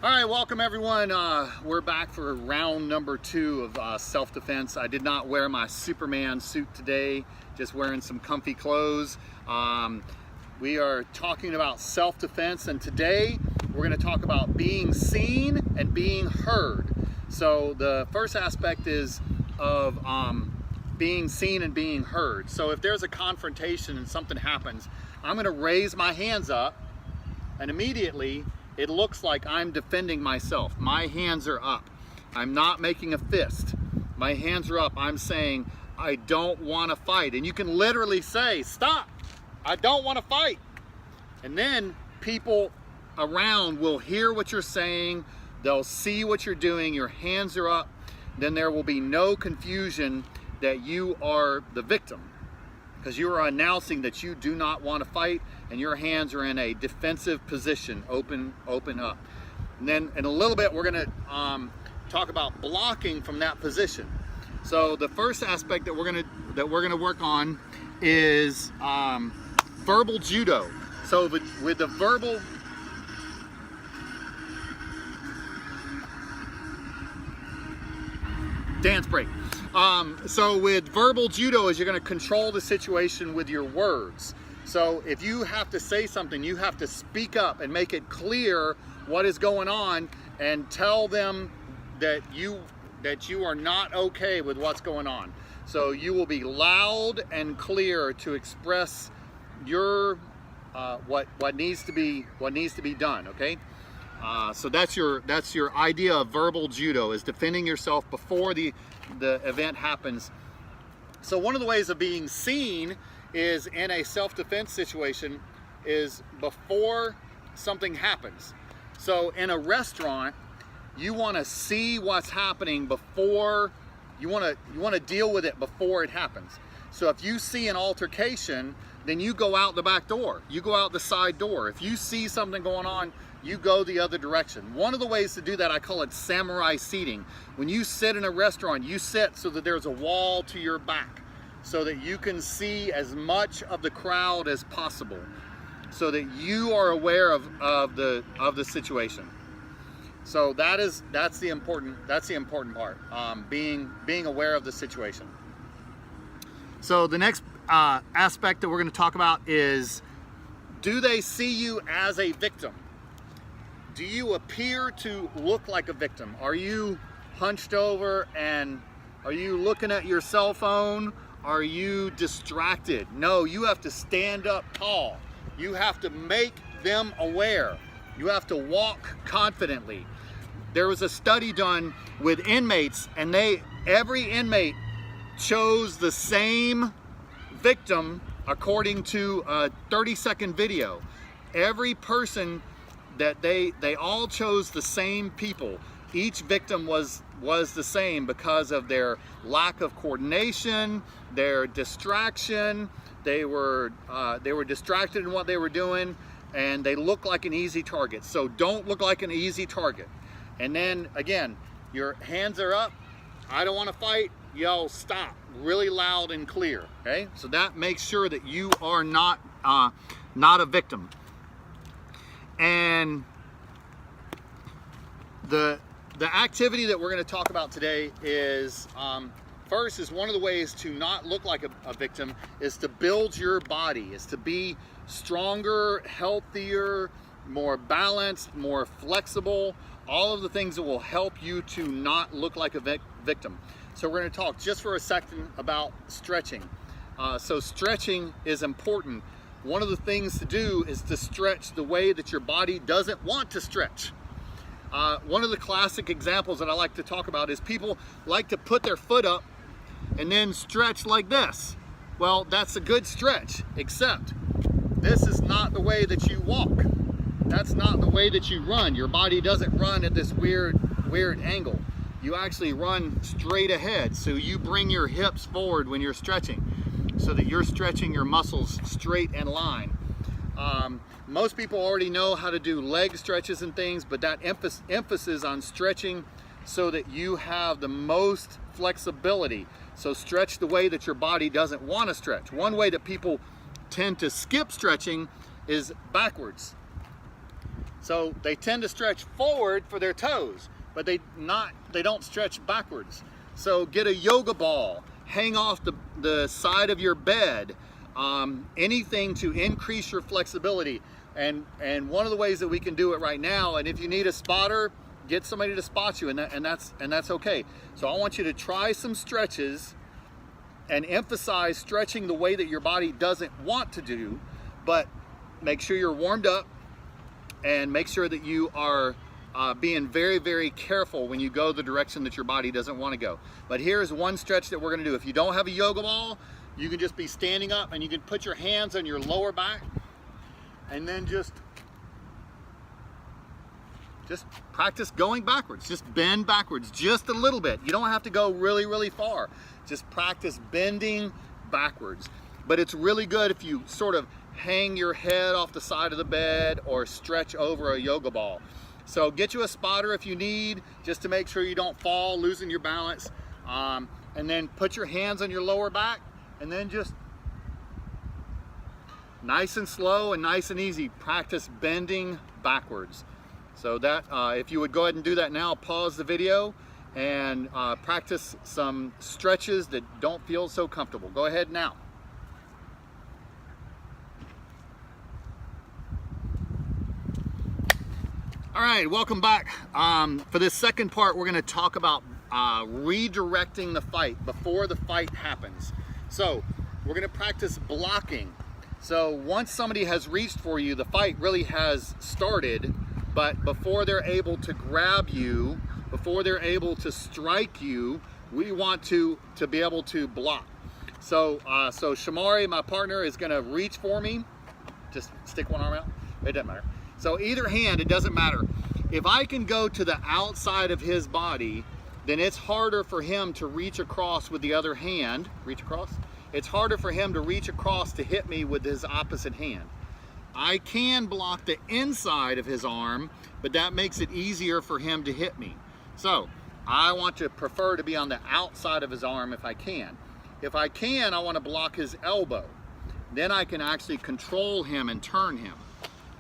All right, welcome everyone. We're back for round number 2 of self-defense. I did not wear my Superman suit today, just wearing some comfy clothes. We are talking about self-defense, and today we're going to talk about being seen and being heard. So the first aspect is of being seen and being heard. So if there's a confrontation and something happens, I'm going to raise my hands up, and immediately it looks like I'm defending myself. My hands are up. I'm not making a fist. My hands are up. I'm saying, I don't want to fight. And you can literally say, stop, I don't want to fight. And then people around will hear what you're saying. They'll see what you're doing. Your hands are up. Then there will be no confusion that you are the victim, because you are announcing that you do not want to fight and your hands are in a defensive position, open up. And then in a little bit we're going to talk about blocking from that position. So the first aspect that we're going to work on is verbal judo. So with the verbal dance break. So with verbal judo is you're going to control the situation with your words. So if you have to say something, you have to speak up and make it clear what is going on and tell them that you are not okay with what's going on. So you will be loud and clear to express your what needs to be done. Okay. So that's your idea of verbal judo, is defending yourself before the event happens. So one of the ways of being seen is in a self-defense situation is before something happens. So in a restaurant, you want to see what's happening before you want to deal with it before it happens. So if you see an altercation, then you go out the back door. You go out the side door. If you see something going on, you go the other direction. One of the ways to do that, I call it samurai seating. When you sit in a restaurant, you sit so that there's a wall to your back, so that you can see as much of the crowd as possible, so that you are aware of the situation. So that's the important part. Being aware of the situation. So the next aspect that we're going to talk about is, do they see you as a victim? Do you appear to look like a victim? Are you hunched over and are you looking at your cell phone? Are you distracted? No, you have to stand up tall. You have to make them aware. You have to walk confidently. There was a study done with inmates, and every inmate chose the same victim according to a 30-second video. Every person that they all chose the same people. Each victim was the same because of their lack of coordination, their distraction. They were distracted in what they were doing, and they looked like an easy target. So don't look like an easy target. And then again, your hands are up. I don't want to fight. Yell stop really loud and clear. Okay, so that makes sure that you are not a victim. And the activity that we're going to talk about today is, first is one of the ways to not look like a victim is to build your body, is to be stronger, healthier, more balanced, more flexible, all of the things that will help you to not look like a victim. So we're going to talk just for a second about stretching. So stretching is important. One of the things to do is to stretch the way that your body doesn't want to stretch. One of the classic examples that I like to talk about is people like to put their foot up and then stretch like this. Well, that's a good stretch, except this is not the way that you walk. That's not the way that you run. Your body doesn't run at this weird angle. You actually run straight ahead. So you bring your hips forward when you're stretching, so that you're stretching your muscles straight in line. Most people already know how to do leg stretches and things, but that emphasis on stretching so that you have the most flexibility. So stretch the way that your body doesn't want to stretch. One way that people tend to skip stretching is backwards. So they tend to stretch forward for their toes, but they don't stretch backwards. So get a yoga ball, hang off the side of your bed, anything to increase your flexibility. And one of the ways that we can do it right now, and if you need a spotter, get somebody to spot you, and that's okay. So I want you to try some stretches and emphasize stretching the way that your body doesn't want to do, but make sure you're warmed up and make sure that you are being very, very careful when you go the direction that your body doesn't want to go. But here's one stretch that we're going to do. If you don't have a yoga ball, you can just be standing up and you can put your hands on your lower back and then just practice going backwards. Just bend backwards just a little bit. You don't have to go really, really far. Just practice bending backwards. But it's really good if you sort of hang your head off the side of the bed or stretch over a yoga ball. So get you a spotter if you need, just to make sure you don't fall, losing your balance. And then put your hands on your lower back and then just nice and slow and nice and easy, practice bending backwards. So that, if you would go ahead and do that now, pause the video and practice some stretches that don't feel so comfortable. Go ahead now. All right, welcome back. For this second part, we're going to talk about redirecting the fight before the fight happens. So we're going to practice blocking. So once somebody has reached for you, the fight really has started, but before they're able to grab you, before they're able to strike you, we want to be able to block. So Shamari, my partner, is going to reach for me. Just stick one arm out. It doesn't matter. So either hand, it doesn't matter. If I can go to the outside of his body, then it's harder for him to reach across with the other hand. Reach across? It's harder for him to reach across to hit me with his opposite hand. I can block the inside of his arm, but that makes it easier for him to hit me. So I want to prefer to be on the outside of his arm if I can. If I can, I want to block his elbow. Then I can actually control him and turn him.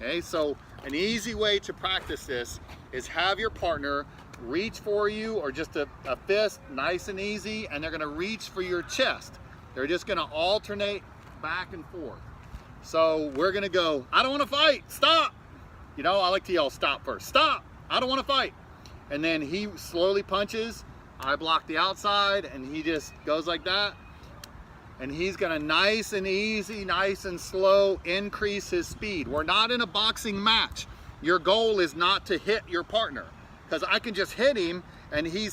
Okay, so an easy way to practice this is have your partner reach for you, or just a fist, nice and easy, and they're going to reach for your chest. They're just going to alternate back and forth. So we're going to go, I don't want to fight, stop. You know, I like to yell stop first. Stop, I don't want to fight. And then he slowly punches, I block the outside, and he just goes like that. And he's gonna nice and easy, nice and slow increase his speed. We're not in a boxing match. Your goal is not to hit your partner, because I can just hit him and he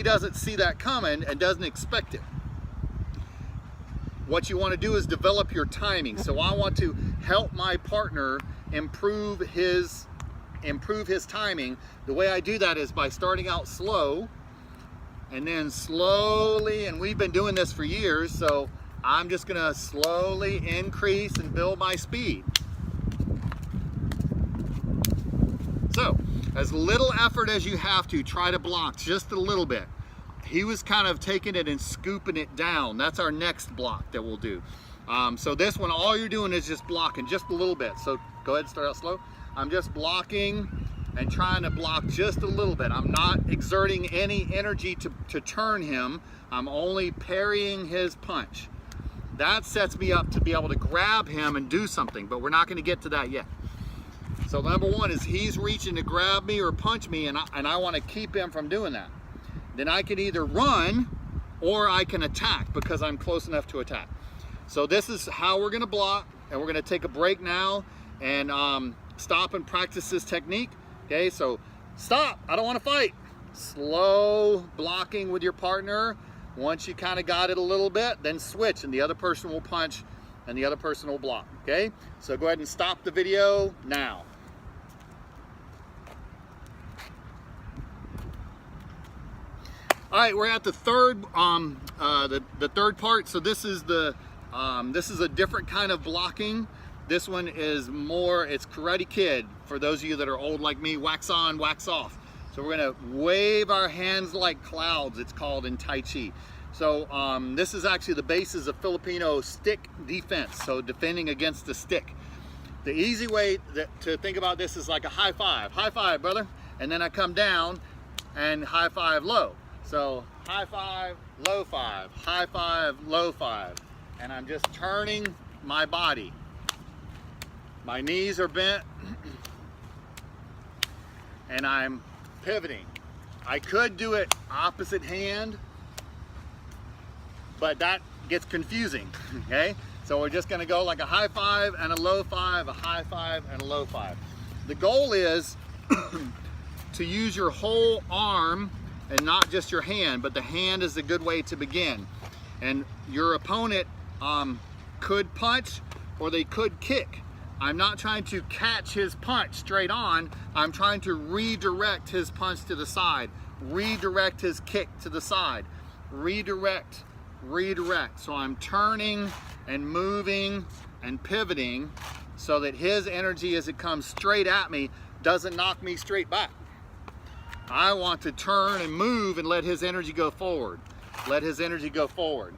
doesn't see that coming and doesn't expect it. What you want to do is develop your timing. So I want to help my partner improve his timing. The way I do that is by starting out slow and then slowly, and we've been doing this for years, so I'm just gonna slowly increase and build my speed. So as little effort as you have to, try to block just a little bit. He was kind of taking it and scooping it down. That's our next block that we'll do. So this one, all you're doing is just blocking just a little bit. So go ahead and start out slow. I'm just blocking and trying to block just a little bit. I'm not exerting any energy to turn him. I'm only parrying his punch. That sets me up to be able to grab him and do something, but we're not going to get to that yet. So number one is he's reaching to grab me or punch me, and I want to keep him from doing that. Then I can either run or I can attack because I'm close enough to attack. So this is how we're going to block, and we're going to take a break now and stop and practice this technique. Okay, so stop, I don't want to fight. Slow blocking with your partner. Once you kind of got it a little bit, then switch, and the other person will punch and the other person will block. Okay, so go ahead and stop the video now. All right, we're at the third the third part. So this is a different kind of blocking. This one is more, it's Karate Kid. For those of you that are old like me, wax on, wax off. So we're gonna wave our hands like clouds, it's called in Tai Chi. So this is actually the basis of Filipino stick defense, so defending against the stick. The easy way to think about this is like a high five. High five, brother. And then I come down and high five low. So high five, low five, high five, low five. And I'm just turning my body. My knees are bent and I'm pivoting. I could do it opposite hand, but that gets confusing, okay? So we're just gonna go like a high five and a low five, a high five and a low five. The goal is to use your whole arm and not just your hand, but the hand is a good way to begin. And your opponent could punch or they could kick. I'm not trying to catch his punch straight on. I'm trying to redirect his punch to the side, redirect his kick to the side, redirect. So I'm turning and moving and pivoting so that his energy as it comes straight at me doesn't knock me straight back. I want to turn and move and let his energy go forward. Let his energy go forward.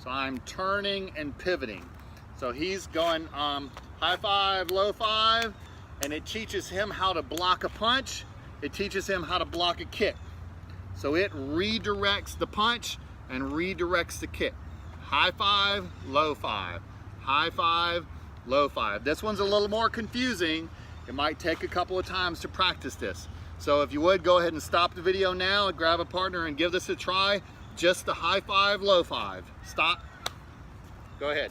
So I'm turning and pivoting. So he's going high five, low five, and it teaches him how to block a punch. It teaches him how to block a kick. So it redirects the punch and redirects the kick. High five, low five, high five, low five. This one's a little more confusing. It might take a couple of times to practice this. So if you would, go ahead and stop the video now and grab a partner and give this a try. Just the high five, low five. Stop. Go ahead.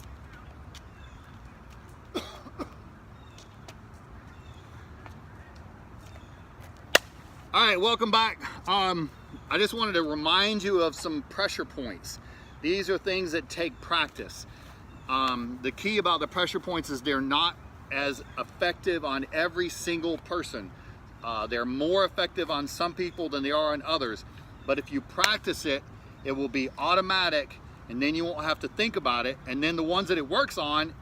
All right, welcome back. I just wanted to remind you of some pressure points. These are things that take practice. The key about the pressure points is they're not as effective on every single person. They're more effective on some people than they are on others. But if you practice it, it will be automatic and then you won't have to think about it. And then the ones that it works on,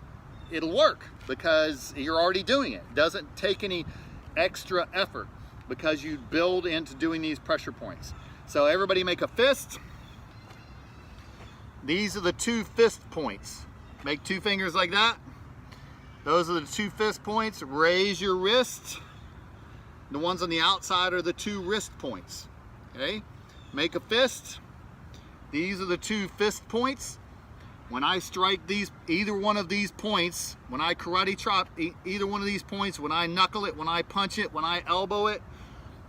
it'll work because you're already doing it. It doesn't take any extra effort because you build into doing these pressure points. So everybody make a fist. These are the 2 fist points. Make 2 fingers like that. Those are the 2 fist points. Raise your wrist. The ones on the outside are the 2 wrist points. Okay? Make a fist. These are the 2 fist points. When I strike either one of these points, when I karate chop either one of these points, when I knuckle it, when I punch it, when I elbow it,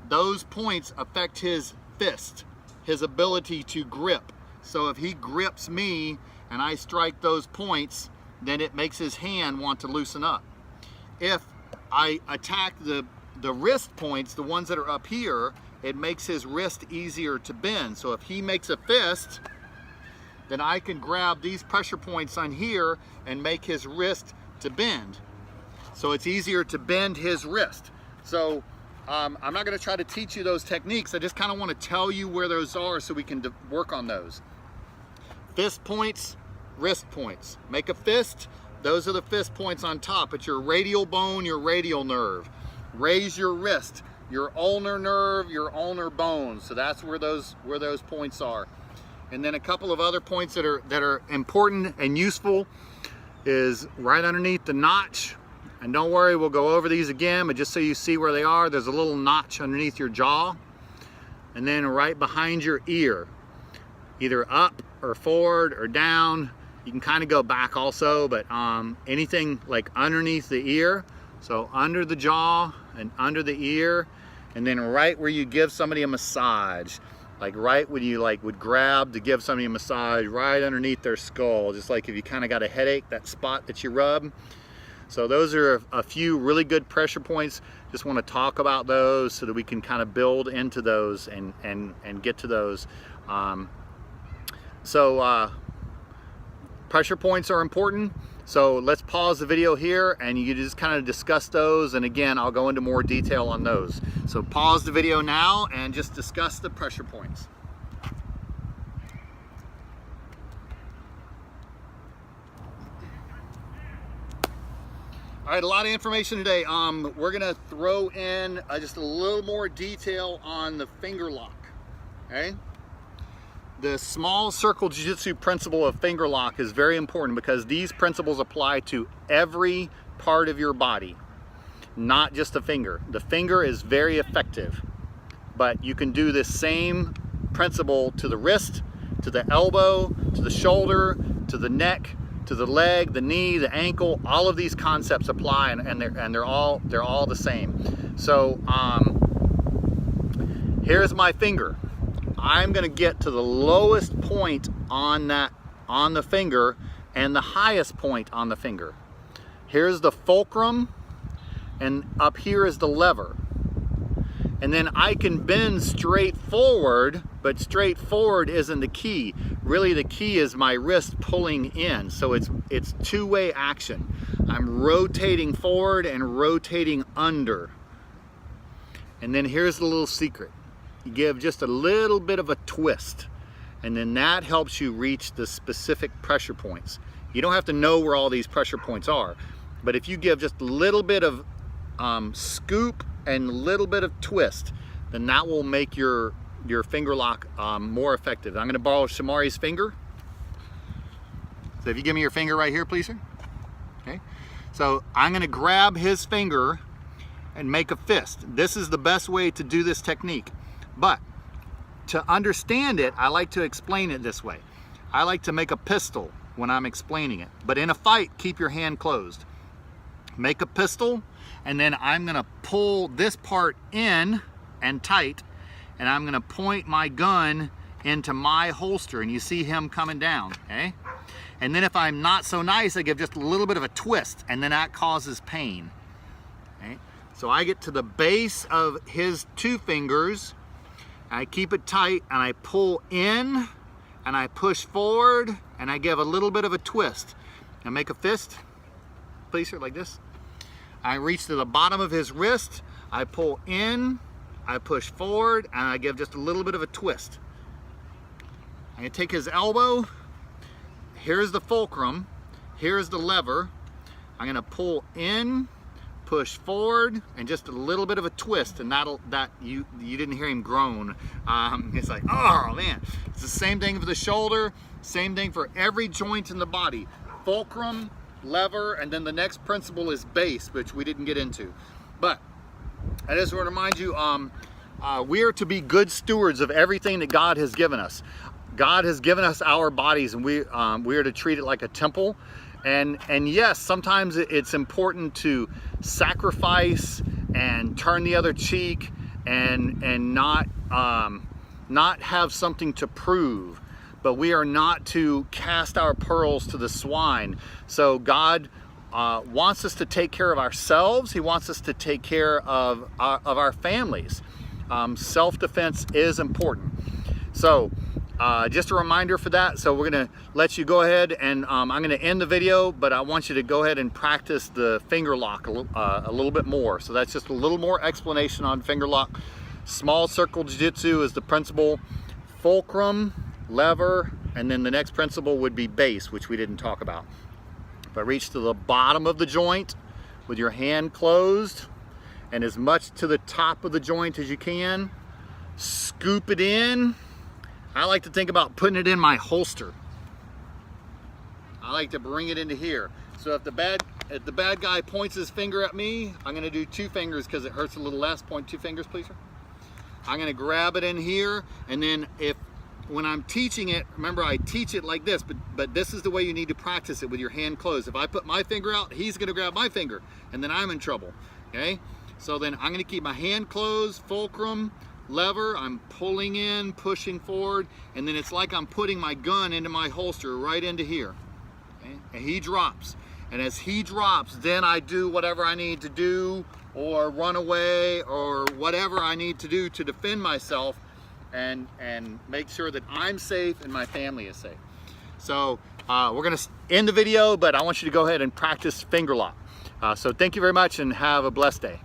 those points affect his fist, his ability to grip. So if he grips me and I strike those points, then it makes his hand want to loosen up. If I attack the wrist points, the ones that are up here, it makes his wrist easier to bend. So if he makes a fist, then I can grab these pressure points on here and make his wrist to bend. So it's easier to bend his wrist. So I'm not going to try to teach you those techniques. I just kind of want to tell you where those are so we can work on those. Fist points, wrist points. Make a fist. Those are the fist points on top. It's your radial bone, your radial nerve. Raise your wrist, your ulnar nerve, your ulnar bone. So that's where those points are. And then a couple of other points that are important and useful is right underneath the notch. And don't worry, we'll go over these again, but just so you see where they are, there's a little notch underneath your jaw. And then right behind your ear, either up or forward or down. You can kind of go back also, but anything like underneath the ear. So under the jaw and under the ear, and then right where you give somebody a massage. Like right when you would grab to give somebody a massage, right underneath their skull, just like if you kind of got a headache, that spot that you rub. So those are a few really good pressure points. Just want to talk about those so that we can kind of build into those and get to those. Pressure points are important. So let's pause the video here and you just kind of discuss those. And again, I'll go into more detail on those. So pause the video now and just discuss the pressure points. All right, a lot of information today. We're gonna throw in just a little more detail on the finger lock, okay? The small circle jiu-jitsu principle of finger lock is very important because these principles apply to every part of your body, not just the finger. The finger is very effective, but you can do this same principle to the wrist, to the elbow, to the shoulder, to the neck, to the leg, the knee, the ankle. All of these concepts apply, and they're all the same. So here's my finger. I'm gonna get to the lowest point on the finger and the highest point on the finger. Here's the fulcrum, and up here is the lever. And then I can bend straight forward, but straight forward isn't the key. Really, the key is my wrist pulling in. So it's two-way action. I'm rotating forward and rotating under. And then here's the little secret. You give just a little bit of a twist, and then that helps you reach the specific pressure points. You don't have to know where all these pressure points are, but if you give just a little bit of scoop and a little bit of twist, then that will make your finger lock more effective. I'm gonna borrow Shamari's finger. So if you give me your finger right here, please, sir. Okay. So I'm gonna grab his finger and make a fist. This is the best way to do this technique. But to understand it, I like to explain it this way. I like to make a pistol when I'm explaining it. But in a fight, keep your hand closed. Make a pistol, and then I'm gonna pull this part in and tight, and I'm gonna point my gun into my holster, and you see him coming down, okay? And then if I'm not so nice, I give just a little bit of a twist, and then that causes pain, okay? So I get to the base of his two fingers, I keep it tight, and I pull in, and I push forward, and I give a little bit of a twist. And make a fist, please, sir, like this. I reach to the bottom of his wrist, I pull in, I push forward, and I give just a little bit of a twist. I'm gonna take his elbow, here's the fulcrum, here's the lever. I'm gonna pull in, push forward, and just a little bit of a twist, and you didn't hear him groan. It's like, oh man. It's the same thing for the shoulder, same thing for every joint in the body. Fulcrum, lever, and then the next principle is base, which we didn't get into. But I just want to remind you, we are to be good stewards of everything that God has given us. God has given us our bodies, and we are to treat it like a temple. And yes, sometimes it's important to sacrifice and turn the other cheek and not have something to prove. But we are not to cast our pearls to the swine. So God wants us to take care of ourselves. He wants us to take care of our families. Self-defense is important. So just a reminder for that. So we're gonna let you go ahead, and I'm gonna end the video, but I want you to go ahead and practice the finger lock a little bit more. So that's just a little more explanation on finger lock. Small circle jiu-jitsu is the principle. Fulcrum, lever, and then the next principle would be base, which we didn't talk about. If I reach to the bottom of the joint with your hand closed and as much to the top of the joint as you can, scoop it in. I like to think about putting it in my holster. I like to bring it into here. So if the bad guy points his finger at me, I'm gonna do two fingers because it hurts a little less. Point two fingers, please, sir. I'm gonna grab it in here, and then when I'm teaching it, remember I teach it like this, but this is the way you need to practice it with your hand closed. If I put my finger out, he's gonna grab my finger, and then I'm in trouble, okay? So then I'm gonna keep my hand closed, fulcrum, lever, I'm pulling in, pushing forward, and then it's like I'm putting my gun into my holster right into here, okay? And he drops. And as he drops, then I do whatever I need to do, or run away, or whatever I need to do to defend myself and make sure that I'm safe and my family is safe. So we're gonna end the video, but I want you to go ahead and practice finger lock. So thank you very much and have a blessed day.